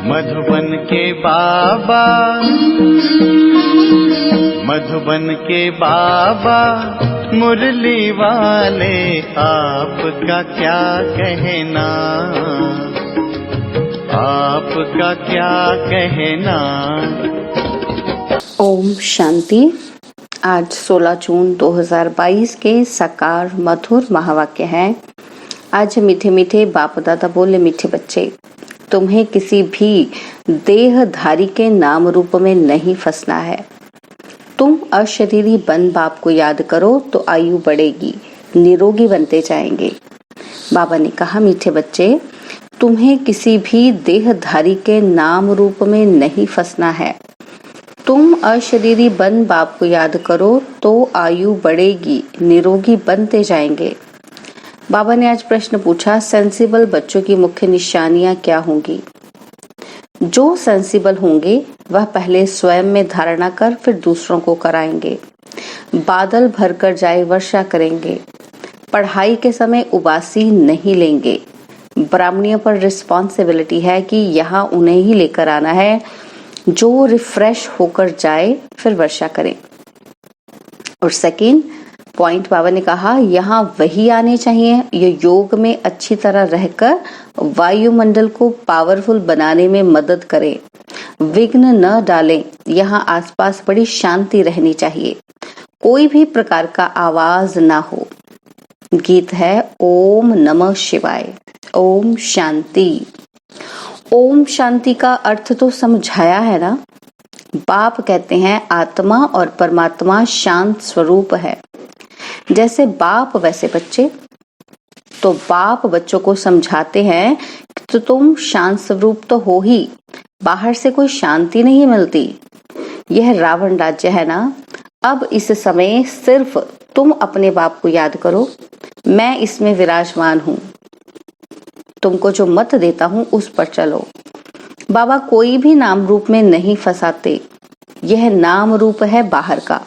मधुबन के बाबा, मधुबन के बाबा मुरली वाले, आपका क्या कहना, आपका क्या कहना। ओम शांति। आज 16 जून 2022 के साकार मधुर महावाक्य है। आज मीठे मीठे बाप दादा बोले, मीठे बच्चे, तुम्हें किसी भी देहधारी के नाम रूप में नहीं फंसना है। तुम अशरीरी बन बाप को याद करो तो आयु बढ़ेगी, निरोगी बनते जाएंगे। बाबा ने कहा, मीठे बच्चे, तुम्हें किसी भी देहधारी के नाम रूप में नहीं फंसना है। तुम अशरीरी बन बाप को याद करो तो आयु बढ़ेगी, निरोगी बनते जाएंगे। बाबा ने आज प्रश्न पूछा, सेंसिबल बच्चों की मुख्य निशानियां क्या होंगी? जो सेंसिबल होंगे वह पहले स्वयं में धारणा कर फिर दूसरों को कराएंगे। बादल भरकर जाए वर्षा करेंगे। पढ़ाई के समय उबासी नहीं लेंगे। ब्राह्मणियों पर रिस्पॉन्सिबिलिटी है कि यहाँ उन्हें ही लेकर आना है। जो रिफ्रेश होकर जाए फिर वर्षा करें। और सेकंड पॉइंट बाबा ने कहा, यहाँ वही आने चाहिए ये योग में अच्छी तरह रहकर वायुमंडल को पावरफुल बनाने में मदद करें। विघ्न न डालें। यहाँ आसपास बड़ी शांति रहनी चाहिए, कोई भी प्रकार का आवाज ना हो। गीत है ओम नमः शिवाय। ओम शांति। ओम शांति का अर्थ तो समझाया है ना। बाप कहते हैं आत्मा और परमात्मा शांत स्वरूप है। जैसे बाप वैसे बच्चे। तो बाप बच्चों को समझाते हैं तो तुम शांत स्वरूप तो हो ही, बाहर से कोई शांति नहीं मिलती। यह रावण राज्य है ना। अब इस समय सिर्फ तुम अपने बाप को याद करो, मैं इसमें विराजमान हूँ। तुमको जो मत देता हूँ उस पर चलो। बाबा कोई भी नाम रूप में नहीं फंसाते। यह नाम रूप है बाहर का,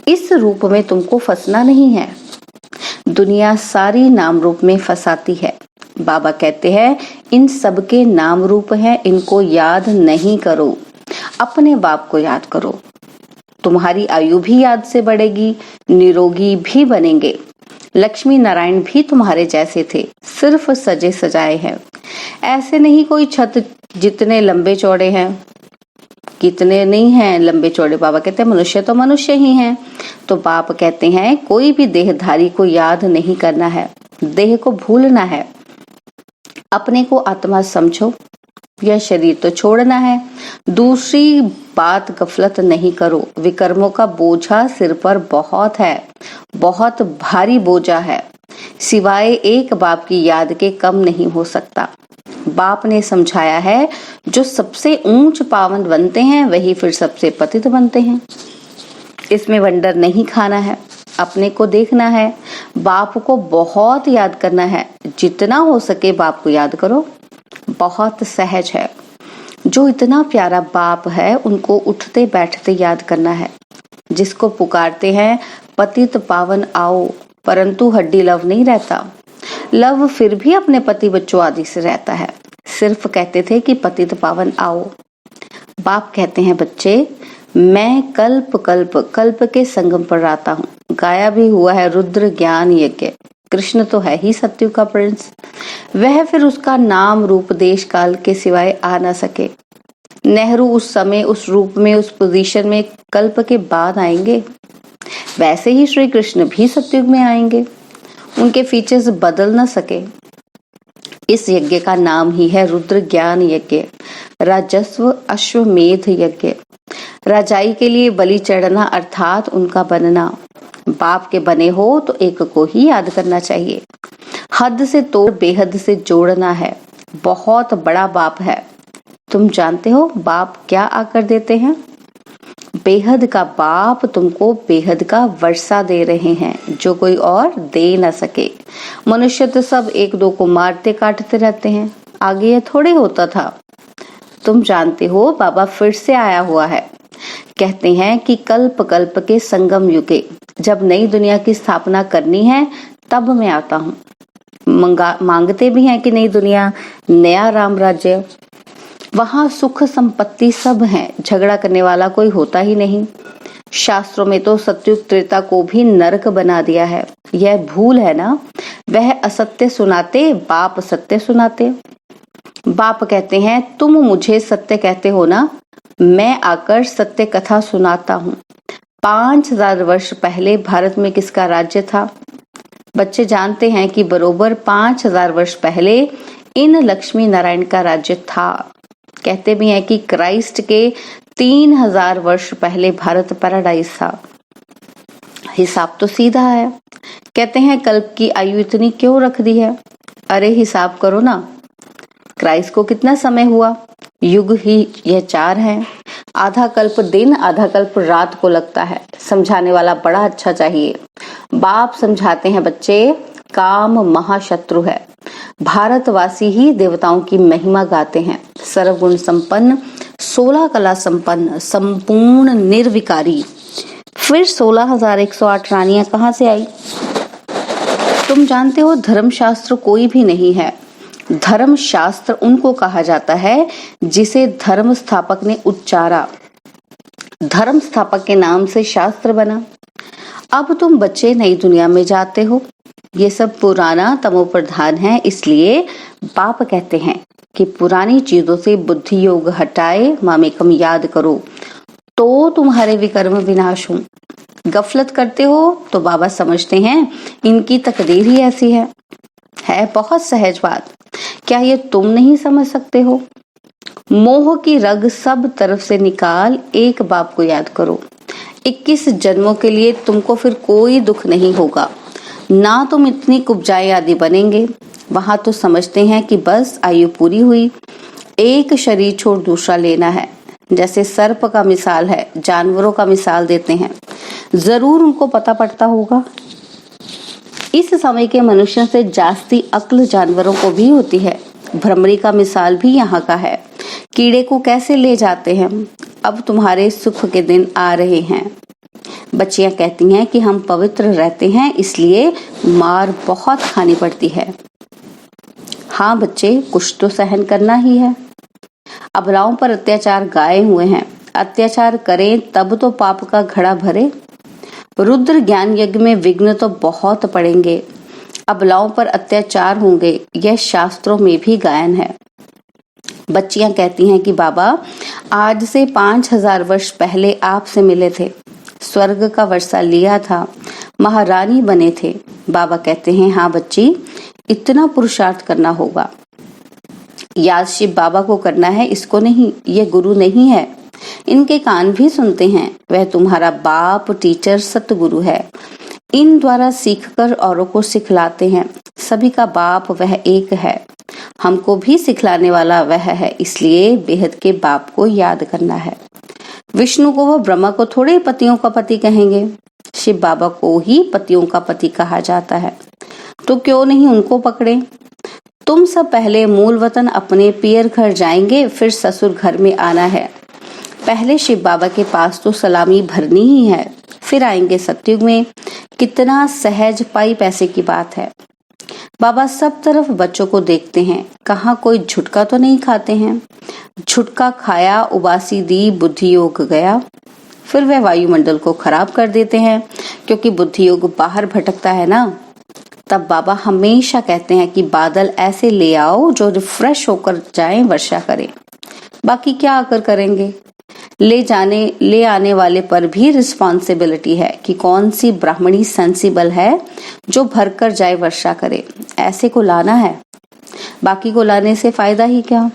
इस रूप में तुमको फंसना नहीं है। दुनिया सारी नाम रूप में फंसाती है। बाबा कहते हैं इन सबके नाम रूप हैं, इनको याद नहीं करो, अपने बाप को याद करो। तुम्हारी आयु भी याद से बढ़ेगी, निरोगी भी बनेंगे। लक्ष्मी नारायण भी तुम्हारे जैसे थे, सिर्फ सजे सजाए हैं। ऐसे नहीं कोई छत जितने लंबे चौड़े हैं, कितने नहीं हैं लंबे चौड़े। बाबा कहते हैं मनुष्य तो मनुष्य ही हैं। तो बाप कहते हैं कोई भी देहधारी को याद नहीं करना है, देह को भूलना है। अपने को आत्मा समझो, यह शरीर तो छोड़ना है। दूसरी बात गफलत नहीं करो। विकर्मों का बोझा सिर पर बहुत है, बहुत भारी बोझा है। सिवाय एक बाप की याद के कम नहीं हो सकता। बाप ने समझाया है जो सबसे ऊंच पावन बनते हैं वही फिर सबसे पतित बनते हैं। इसमें वंडर नहीं खाना है, अपने को देखना है। बाप को बहुत याद करना है, जितना हो सके बाप को याद करो। बहुत सहज है। जो इतना प्यारा बाप है उनको उठते बैठते याद करना है। जिसको पुकारते हैं पतित पावन आओ, परंतु हड्डी लव नहीं रहता। लव फिर भी अपने पति बच्चों आदि से रहता है। सिर्फ कहते थे कि पतित पावन आओ। बाप कहते हैं बच्चे, मैं कल्प कल्प कल्प के संगम पर आता हूँ। गाया भी हुआ है रुद्र ज्ञान यज्ञ। कृष्ण तो है ही सत्युग का प्रिंस। वह फिर उसका नाम रूप देश काल के सिवाय आ ना सके। नेहरू उस समय उस रूप में उस पोजीशन में कल्प के बाद आएंगे। वैसे ही श्री कृष्ण भी सत्युग में आएंगे। उनके फीचर्स बदल ना सके। इस यज्ञ का नाम ही है रुद्र ज्ञान यज्ञ, राजस्व अश्वमेध यज्ञ। राजाई के लिए बलि चढ़ना अर्थात उनका बनना। बाप के बने हो तो एक को ही याद करना चाहिए। हद से तोड़ बेहद से जोड़ना है। बहुत बड़ा बाप है। तुम जानते हो बाप क्या आकर देते हैं? बेहद का बाप तुमको बेहद का वर्षा दे रहे हैं जो कोई और दे न सके। मनुष्य तो सब एक दो को मारते काटते रहते हैं, आगे ये थोड़े होता था। तुम जानते हो बाबा फिर से आया हुआ है। कहते हैं कि कल्प कल्प के संगम युगे जब नई दुनिया की स्थापना करनी है तब मैं आता हूँ। मांगते भी हैं कि नई दुनिया, नया राम राज्य। वहां सुख संपत्ति सब है, झगड़ा करने वाला कोई होता ही नहीं। शास्त्रों में तो सतयुग त्रेता को भी नरक बना दिया है। यह भूल है ना। वह असत्य सुनाते, बाप सत्य सुनाते। बाप कहते हैं तुम मुझे सत्य कहते हो ना, मैं आकर सत्य कथा सुनाता हूँ। 5000 वर्ष पहले भारत में किसका राज्य था? बच्चे जानते हैं कि बरोबर 5000 वर्ष पहले इन लक्ष्मी नारायण का राज्य था। कहते भी हैं कि क्राइस्ट के 3000 वर्ष पहले भारत पैराडाइज था। हिसाब तो सीधा है। कहते हैं कल्प की आयु इतनी क्यों रख दी है? अरे हिसाब करो ना, क्राइस्ट को कितना समय हुआ? युग ही यह 4 है। आधा कल्प दिन, आधा कल्प रात को लगता है। समझाने वाला बड़ा अच्छा चाहिए। बाप समझाते हैं बच्चे, काम महाशत्रु है। भारतवासी ही देवताओं की महिमा गाते हैं। सर्वगुण संपन्न, 16 कला संपन्न, संपूर्ण निर्विकारी। फिर 16,108 रानियां कहां से आई? तुम जानते हो धर्मशास्त्र कोई भी नहीं है। धर्म शास्त्र उनको कहा जाता है जिसे धर्म स्थापक ने उच्चारा। धर्म स्थापक के नाम से शास्त्र बना। अब तुम बच्चे नई दुनिया में जाते हो। ये सब पुराना तमोप्रधान है, इसलिए बाप कहते हैं कि पुरानी चीजों से बुद्धि योग हटाए मामेकम याद करो तो तुम्हारे विकर्म विनाश हो। गफलत करते हो तो बाबा समझते हैं इनकी तकदीर ही ऐसी है बहुत सहज बात। क्या ये तुम नहीं समझ सकते हो? मोह की रग सब तरफ से निकाल, एक बाप को याद करो। 21 जन्मों के लिए तुमको फिर कोई दुख नहीं होगा, ना तुम इतनी कुब्जाएं आदि बनेंगे। वहां तो समझते हैं कि बस आयु पूरी हुई, एक शरीर छोड़ दूसरा लेना है। जैसे सर्प का मिसाल है, जानवरों का मिसाल देते हैं। जरूर उनको पता पड़ता होगा। इस समय के मनुष्यों से जास्ती अक्ल जानवरों को भी होती है। भ्रमरी का मिसाल भी यहाँ का है। कीड़े को कैसे ले जाते हैं। अब तुम्हारे सुख के दिन आ रहे हैं। बच्चियां कहती हैं कि हम पवित्र रहते हैं, इसलिए मार बहुत खानी पड़ती है। हाँ बच्चे, कुछ तो सहन करना ही है। अबलाओं पर अत्याचार गाए हुए हैं। अत्याचार करें तब तो पाप का घड़ा भरे। रुद्र ज्ञान यज्ञ में विघ्न तो बहुत पड़ेंगे। अबलाओं पर अत्याचार होंगे, यह शास्त्रों में भी गायन है। बच्चियां कहती हैं कि बाबा आज से 5000 वर्ष पहले आपसे मिले थे, स्वर्ग का वर्षा लिया था, महारानी बने थे। बाबा कहते हैं हाँ बच्ची, इतना पुरुषार्थ करना होगा। याद शिव बाबा को करना है, इसको नहीं। ये गुरु नहीं है, इनके कान भी सुनते हैं। वह तुम्हारा बाप, टीचर, सतगुरु है। इन द्वारा सीखकर औरों को सिखलाते हैं। सभी का बाप वह एक है। हमको भी सिखलाने वाला वह है, इसलिए बेहद के बाप को याद करना है। विष्णु को व ब्रह्मा को थोड़े पतियों का पति कहेंगे। शिव बाबा को ही पतियों का पति कहा जाता है, तो क्यों नहीं उनको पकड़े। तुम सब पहले मूल वतन अपने पियर घर जाएंगे, फिर ससुर घर में आना है। पहले शिव बाबा के पास तो सलामी भरनी ही है, फिर आएंगे सतयुग में। कितना सहज पाई पैसे की बात है। बाबा सब तरफ बच्चों को देखते हैं, कहाँ कोई झुटका तो नहीं खाते हैं। झुटका खाया, उबासी दी, बुद्धि योग गया। फिर वह वायुमंडल को खराब कर देते हैं, क्योंकि बुद्धि योग बाहर भटकता है ना। तब बाबा हमेशा कहते हैं कि बादल ऐसे ले आओ जो रिफ्रेश होकर जाएं, वर्षा करें। बाकी क्या आकर करेंगे। ले आने वाले पर भी रिस्पॉन्सिबिलिटी है कि कौन सी ब्राह्मणी सेंसिबल है जो भरकर जाए, वर्षा करे। ऐसे को लाना है, बाकी को लाने से फायदा ही क्या।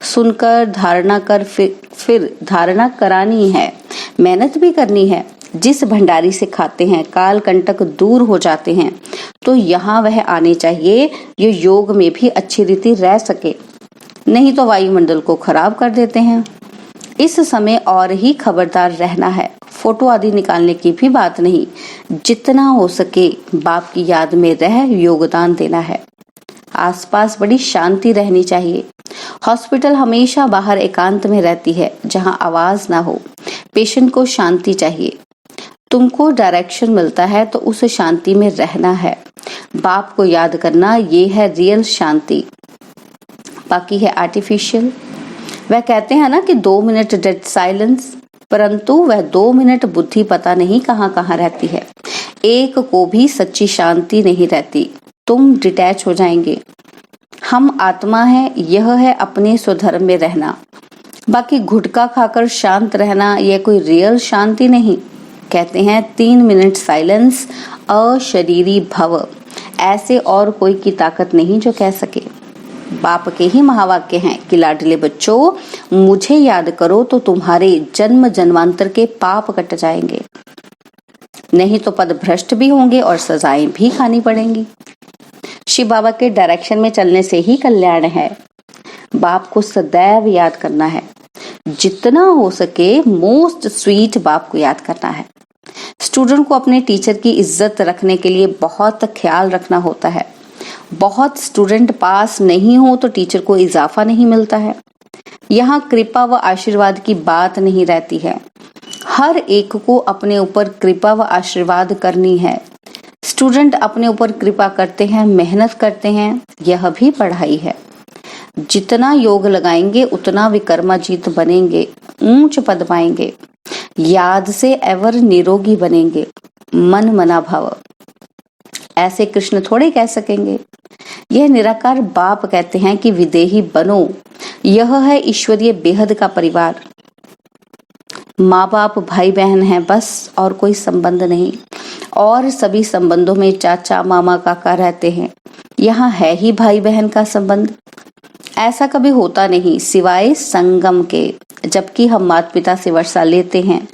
सुनकर धारणा कर, फिर धारणा करानी है, मेहनत भी करनी है। जिस भंडारी से खाते हैं काल कंटक दूर हो जाते हैं, तो यहाँ वह आने चाहिए जो योग में भी अच्छी रीति रह सके, नहीं तो वायुमंडल को खराब कर देते हैं। इस समय और ही खबरदार रहना है। फोटो आदि निकालने की भी बात नहीं। जितना हो सके बाप की याद में रह योगदान देना है। आसपास बड़ी शांति रहनी चाहिए। हॉस्पिटल हमेशा बाहर एकांत में रहती है, जहां आवाज ना हो। पेशेंट को शांति चाहिए। तुमको डायरेक्शन मिलता है तो उस शांति में रहना है। बाप को याद करना, ये है रियल शांति, बाकी है आर्टिफिशियल। वह कहते हैं ना कि 2 मिनट डेड साइलेंस, परंतु वह 2 मिनट बुद्धि पता नहीं कहाँ कहाँ रहती है। एक को भी सच्ची शांति नहीं रहती, तुम डिटैच हो जाएंगे। हम आत्मा है, यह है अपने स्वधर्म में रहना। बाकी गुटखा खाकर शांत रहना यह कोई रियल शांति नहीं। कहते हैं 3 मिनट साइलेंस, अशरीरी भव, ऐसे और कोई की ताकत नहीं जो कह सके। बाप के ही महावाक्य हैं कि लाडले बच्चों, मुझे याद करो तो तुम्हारे जन्म जन्मांतर के पाप कट जाएंगे, नहीं तो पद भ्रष्ट भी होंगे और सजाएं भी खानी पड़ेंगी। शिव बाबा के डायरेक्शन में चलने से ही कल्याण है। बाप को सदैव याद करना है, जितना हो सके मोस्ट स्वीट बाप को याद करना है। स्टूडेंट को अपने टीचर की इज्जत रखने के लिए बहुत ख्याल रखना होता है। बहुत स्टूडेंट पास नहीं हो तो टीचर को इजाफा नहीं मिलता है। यहाँ कृपा व आशीर्वाद की बात नहीं रहती है। हर एक को अपने ऊपर कृपा व आशीर्वाद करनी है। स्टूडेंट अपने ऊपर कृपा करते हैं, मेहनत करते हैं, यह भी पढ़ाई है। जितना योग लगाएंगे उतना विकर्माजीत बनेंगे, ऊंच पद पाएंगे, याद से एवर निरोगी बनेंगे, मन मना भाव। ऐसे कृष्ण थोड़े कह सकेंगे। यह निराकार बाप कहते हैं कि विदेही बनो, यह है ईश्वरीय बेहद का परिवार। माँ बाप भाई बहन है बस, और कोई संबंध नहीं। और सभी संबंधों में चाचा मामा काका रहते हैं, यहाँ है ही भाई बहन का संबंध। ऐसा कभी होता नहीं सिवाय संगम के, जबकि हम माता पिता से वर्षा लेते हैं,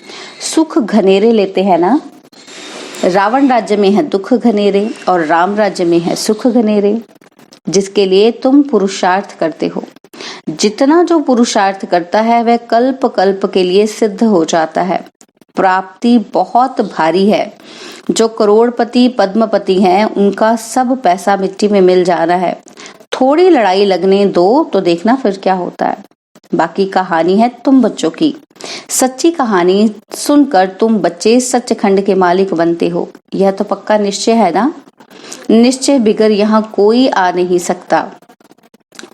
सुख घनेरे लेते हैं ना। रावण राज्य में है दुख घनेरे और राम राज्य में है सुख घनेरे, जिसके लिए तुम पुरुषार्थ करते हो। जितना जो पुरुषार्थ करता है वह कल्प कल्प के लिए सिद्ध हो जाता है। प्राप्ति बहुत भारी है। जो करोड़पति पद्मपति हैं उनका सब पैसा मिट्टी में मिल जाना है। थोड़ी लड़ाई लगने दो तो देखना फिर क्या होता है। बाकी कहानी है तुम बच्चों की। सच्ची कहानी सुनकर तुम बच्चे सच्चखंड के मालिक बनते हो, यह तो पक्का निश्चय है ना। निश्चय बिगर यहाँ कोई आ नहीं सकता।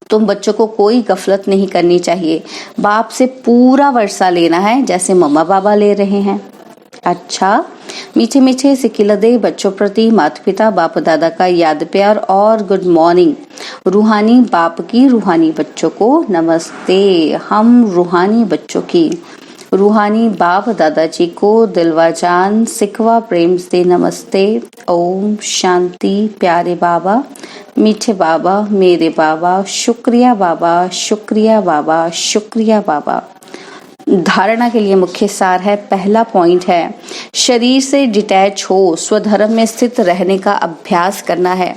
तुम बच्चों को कोई गफलत नहीं करनी चाहिए। बाप से पूरा वर्षा लेना है जैसे मम्मा बाबा ले रहे हैं। अच्छा, मीठे मीठे सिकिलदे बच्चों प्रति माता पिता बाप दादा का याद प्यार और गुड मॉर्निंग। रूहानी बाप की रूहानी बच्चों को नमस्ते। हम रूहानी बच्चों की रूहानी बाप दादाजी को दिलवा जान सिकवा प्रेम से नमस्ते। ओम शांति। प्यारे बाबा, मीठे बाबा, मेरे बाबा, शुक्रिया बाबा, शुक्रिया बाबा, शुक्रिया बाबा। धारणा के लिए मुख्य सार है, पहला पॉइंट है शरीर से डिटैच हो, स्वधर्म में स्थित रहने का अभ्यास करना है।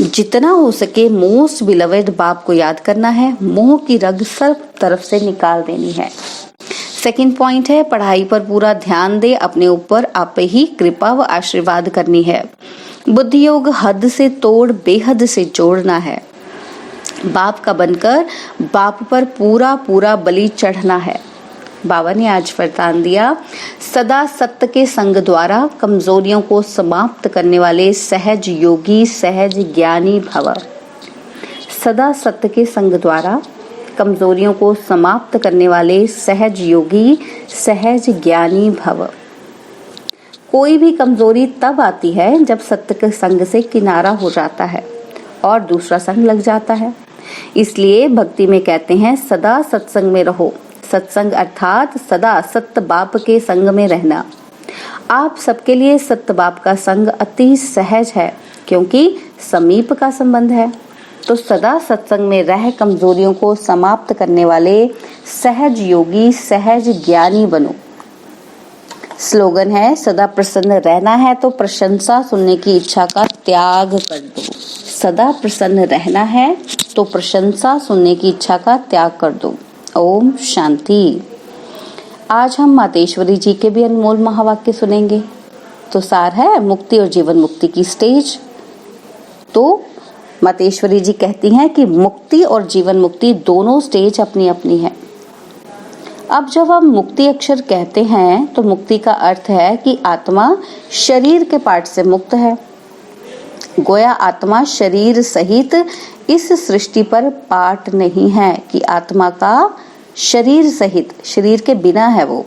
जितना हो सके मोस्ट बिलवेड बाप को याद करना है। मोह की रग सब तरफ से निकाल देनी है। सेकंड पॉइंट है पढ़ाई पर पूरा ध्यान दे, अपने ऊपर आप ही कृपा व आशीर्वाद करनी है। बुद्धि योग हद से तोड़ बेहद से जोड़ना है। बाप का बनकर बाप पर पूरा पूरा बलि चढ़ना है। बाबा ने आज वरदान दिया, सदा सत्य के संग द्वारा कमजोरियों को समाप्त करने वाले सहज योगी सहज ज्ञानी भव। सदा सत्य के संग द्वारा कमजोरियों को समाप्त करने वाले सहज योगी सहज ज्ञानी भव। कोई भी कमजोरी तब आती है जब सत्य के संग से किनारा हो जाता है और दूसरा संग लग जाता है। इसलिए भक्ति में कहते हैं सदा सत्संग में रहो। सत्संग अर्थात सदा सत्य बाप के संग में रहना। आप सबके लिए सत्य बाप का संग अति सहज है, क्योंकि समीप का संबंध है। तो सदा सत्संग में रह कमजोरियों को समाप्त करने वाले सहज योगी सहज ज्ञानी बनो। स्लोगन है, सदा प्रसन्न रहना है तो प्रशंसा सुनने की इच्छा का त्याग कर दो। सदा प्रसन्न रहना है तो प्रशंसा सुनने की इच्छा का त्याग कर दो। ओम शांति। आज हम मातेश्वरी जी के भी अनमोल महावाक्य सुनेंगे। तो सार है मुक्ति और जीवन मुक्ति की स्टेज। तो मातेश्वरी जी कहती हैं कि मुक्ति और जीवन मुक्ति दोनों स्टेज अपनी अपनी है। अब जब हम मुक्ति अक्षर कहते हैं तो मुक्ति का अर्थ है कि आत्मा शरीर के पार्ट से मुक्त है। गोया आत्मा शरीर सहित इस सृष्टि पर पार्ट नहीं है कि आत्मा का शरीर सहित, शरीर के बिना है वो।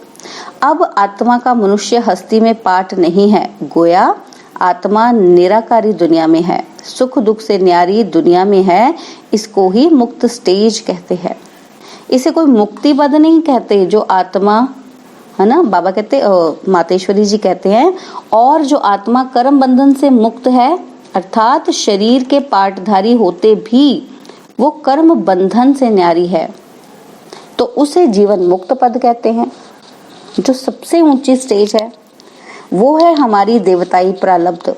अब आत्मा का मनुष्य हस्ती में पाठ नहीं है, गोया आत्मा निराकारी दुनिया में है, सुख दुख से न्यारी दुनिया में है। इसको ही मुक्त स्टेज कहते हैं। इसे कोई मुक्ति पद नहीं कहते। जो आत्मा है ना, बाबा कहते, मातेश्वरी जी कहते हैं, और जो आत्मा कर्म बंधन से मुक्त है, अर्थात शरीर के पाठधारी होते भी वो कर्म बंधन से न्यारी है, तो उसे जीवन मुक्त पद कहते हैं। जो सबसे ऊंची स्टेज है वो है हमारी देवताई प्रारब्ध।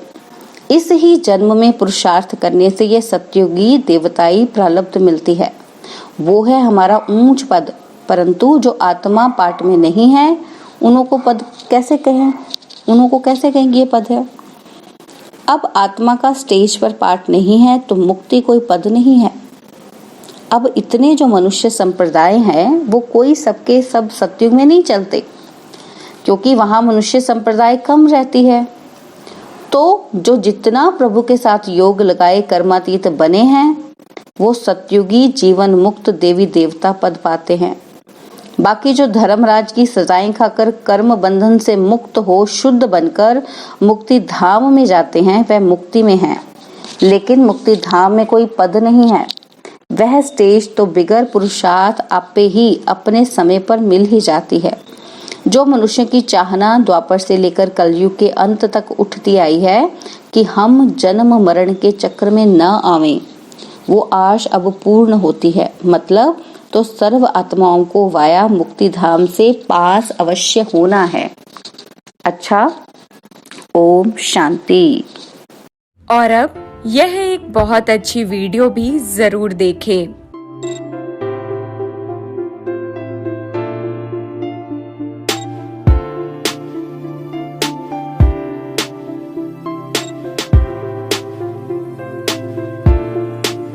इस ही जन्म में पुरुषार्थ करने से ये सत्युगी देवताई प्रारब्ध मिलती है, वो है हमारा ऊंच पद। परंतु जो आत्मा पाठ में नहीं है, उन्हों को पद कैसे कहें, उन्हों को कैसे कहेंगे ये पद है। अब आत्मा का स्टेज पर पाठ नहीं है तो मुक्ति कोई पद नहीं है। अब इतने जो मनुष्य संप्रदाय हैं वो कोई सबके सब सतयुग में नहीं चलते, क्योंकि वहां मनुष्य संप्रदाय कम रहती है। तो जो जितना प्रभु के साथ योग लगाए कर्मातीत बने हैं वो सतयुगी जीवन मुक्त देवी देवता पद पाते हैं। बाकी जो धर्मराज की सजाएं खाकर कर्म बंधन से मुक्त हो शुद्ध बनकर मुक्ति धाम में जाते हैं, वह मुक्ति में हैं, लेकिन मुक्ति धाम में कोई पद नहीं है। वह स्टेज तो बिगर पुरुषार्थ आपे ही अपने समय पर मिल ही जाती है। जो मनुष्य की चाहना द्वापर से लेकर कलयुग के अंत तक उठती आई है कि हम जन्म मरण के चक्र में न आवें, वो आश अब पूर्ण होती है। मतलब तो सर्व आत्माओं को वाया मुक्ति धाम से पास अवश्य होना है। अच्छा, ओम शांति। और अब यह एक बहुत अच्छी वीडियो भी जरूर देखें।